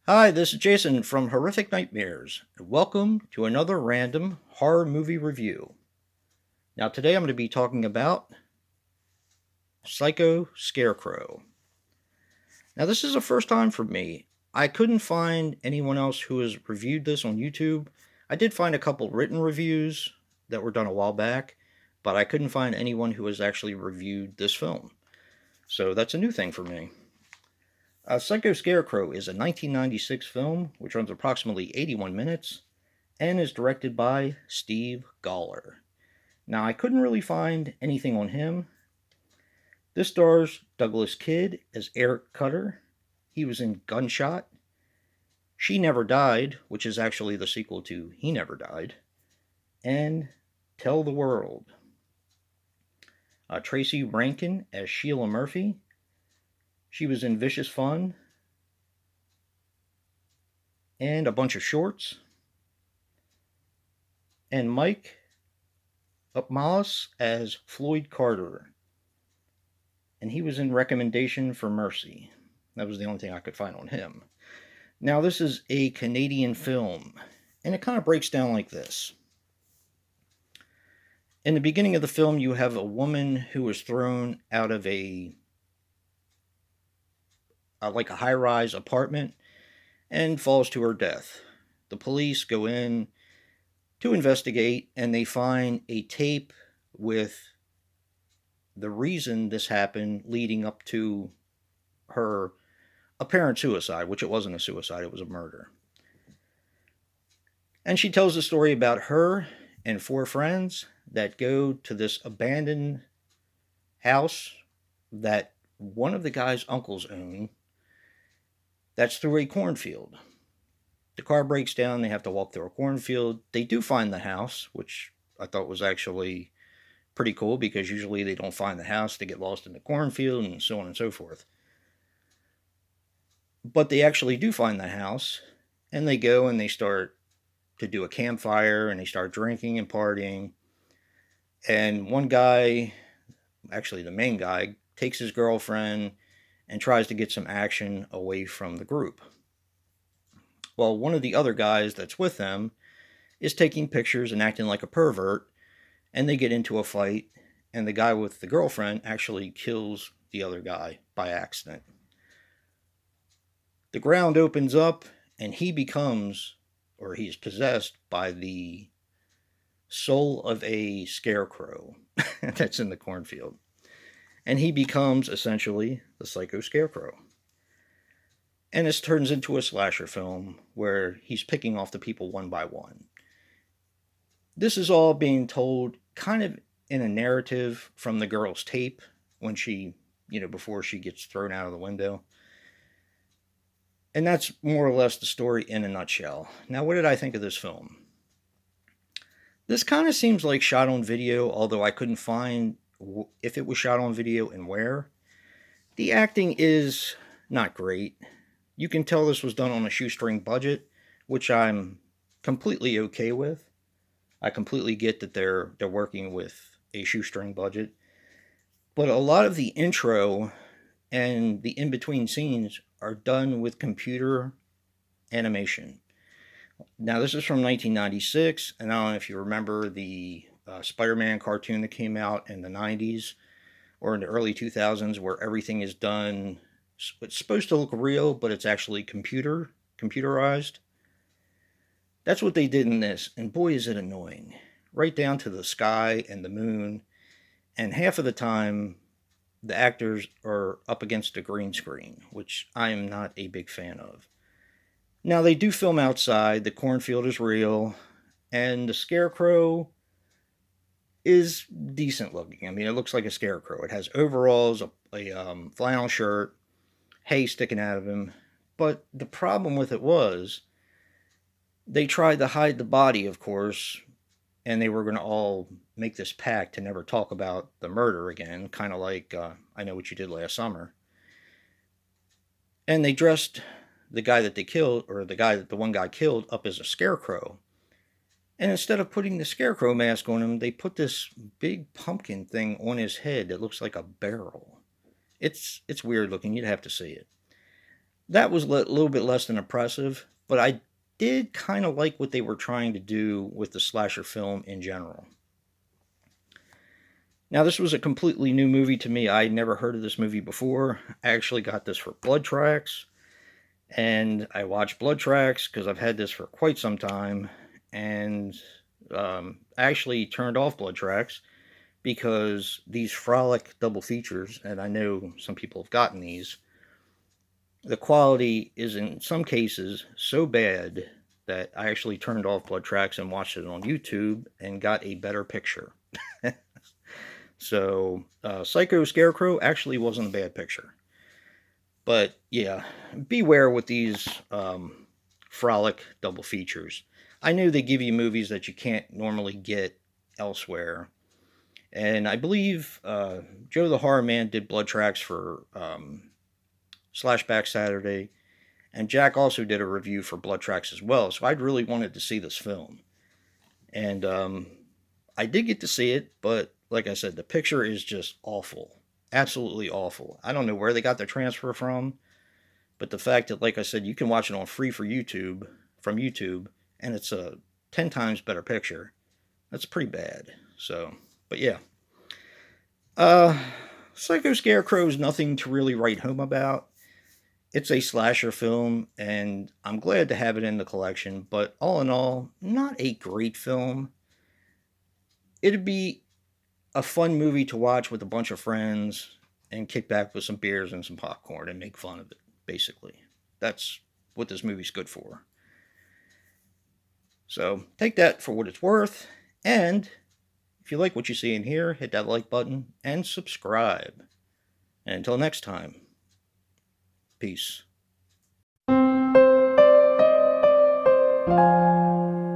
Hi, this is Jason from Horrific Nightmares, and welcome to another random horror movie review. Now, today I'm going to be talking about Psycho Scarecrow. Now, this is a first time for me. I couldn't find anyone else who has reviewed this on YouTube. I did find a couple written reviews that were done a while back, but I couldn't find anyone who has actually reviewed this film. So that's a new thing for me. Psycho Scarecrow is a 1996 film which runs approximately 81 minutes and is directed by Steve Gawler. Now, I couldn't really find anything on him. This stars Douglas Kidd as Eric Cutter. He was in Gunshot, She Never Died, which is actually the sequel to He Never Died, and Tell the World. Tracy Rankin as Sheila Murphy. She was in Vicious Fun and a bunch of shorts. And Mike Upmalas as Floyd Carter. And he was in Recommendation for Mercy. That was the only thing I could find on him. Now, this is a Canadian film, and it kind of breaks down like this. In the beginning of the film, you have a woman who was thrown out of a high-rise apartment and falls to her death. The police go in to investigate, and they find a tape with the reason this happened leading up to her apparent suicide, which it wasn't a suicide, it was a murder. And she tells a story about her and four friends that go to this abandoned house that one of the guy's uncles own that's through a cornfield. The car breaks down, they have to walk through a cornfield. They do find the house, which I thought was actually pretty cool because usually they don't find the house, they get lost in the cornfield and so on and so forth. But they actually do find the house, and they go and they start to do a campfire and they start drinking and partying. And one guy, actually the main guy, takes his girlfriend and tries to get some action away from the group. Well, one of the other guys that's with them is taking pictures and acting like a pervert, and they get into a fight, and the guy with the girlfriend actually kills the other guy by accident. The ground opens up, and he is possessed by the soul of a scarecrow that's in the cornfield. And he becomes essentially the Psycho Scarecrow. And this turns into a slasher film where he's picking off the people one by one. This is all being told kind of in a narrative from the girl's tape when she, before she gets thrown out of the window. And that's more or less the story in a nutshell. Now, what did I think of this film? This kind of seems like shot on video, although I couldn't find if it was shot on video and where. The acting is not great. You can tell this was done on a shoestring budget, which I'm completely okay with. I completely get that they're working with a shoestring budget. But a lot of the intro and the in-between scenes are done with computer animation. Now, this is from 1996, and I don't know if you remember the Spider-Man cartoon that came out in the 90s or in the early 2000s where everything is done, it's supposed to look real, but it's actually computerized. That's what they did in this, and boy is it annoying. Right down to the sky and the moon, and half of the time the actors are up against a green screen, which I am not a big fan of. Now, they do film outside, the cornfield is real, and the scarecrow is decent looking. I mean, it looks like a scarecrow. It has overalls, a flannel shirt, hay sticking out of him. But the problem with it was they tried to hide the body, of course, and they were going to all make this pact to never talk about the murder again, kind of like I Know What You Did Last Summer. And they dressed the guy that they killed, or the guy that the one guy killed, up as a scarecrow. And instead of putting the scarecrow mask on him, they put this big pumpkin thing on his head that looks like a barrel. It's weird looking. You'd have to see it. That was a little bit less than impressive, but I did kind of like what they were trying to do with the slasher film in general. Now, this was a completely new movie to me. I'd never heard of this movie before. I actually got this for Blood Tracks, and I watched Blood Tracks because I've had this for quite some time, and actually turned off Blood Tracks because these Frolic double features, and I know some people have gotten these, the quality is in some cases so bad that I actually turned off Blood Tracks and watched it on YouTube and got a better picture. So, Psycho Scarecrow actually wasn't a bad picture. But yeah, beware with these Frolic double features. I know they give you movies that you can't normally get elsewhere. And I believe Joe the Horror Man did Blood Tracks for Slashback Saturday. And Jack also did a review for Blood Tracks as well. So I'd really wanted to see this film. And I did get to see it, but like I said, the picture is just awful. Absolutely awful. I don't know where they got their transfer from, but the fact that, like I said, you can watch it on free for YouTube from YouTube, and it's a 10 times better picture. That's pretty bad. So, but yeah. Uh, Psycho Scarecrow is nothing to really write home about. It's a slasher film, and I'm glad to have it in the collection, but all in all, not a great film. It'd be a fun movie to watch with a bunch of friends and kick back with some beers and some popcorn and make fun of it, basically. That's what this movie's good for. So take that for what it's worth, and if you like what you see in here, hit that like button and subscribe. And until next time, peace.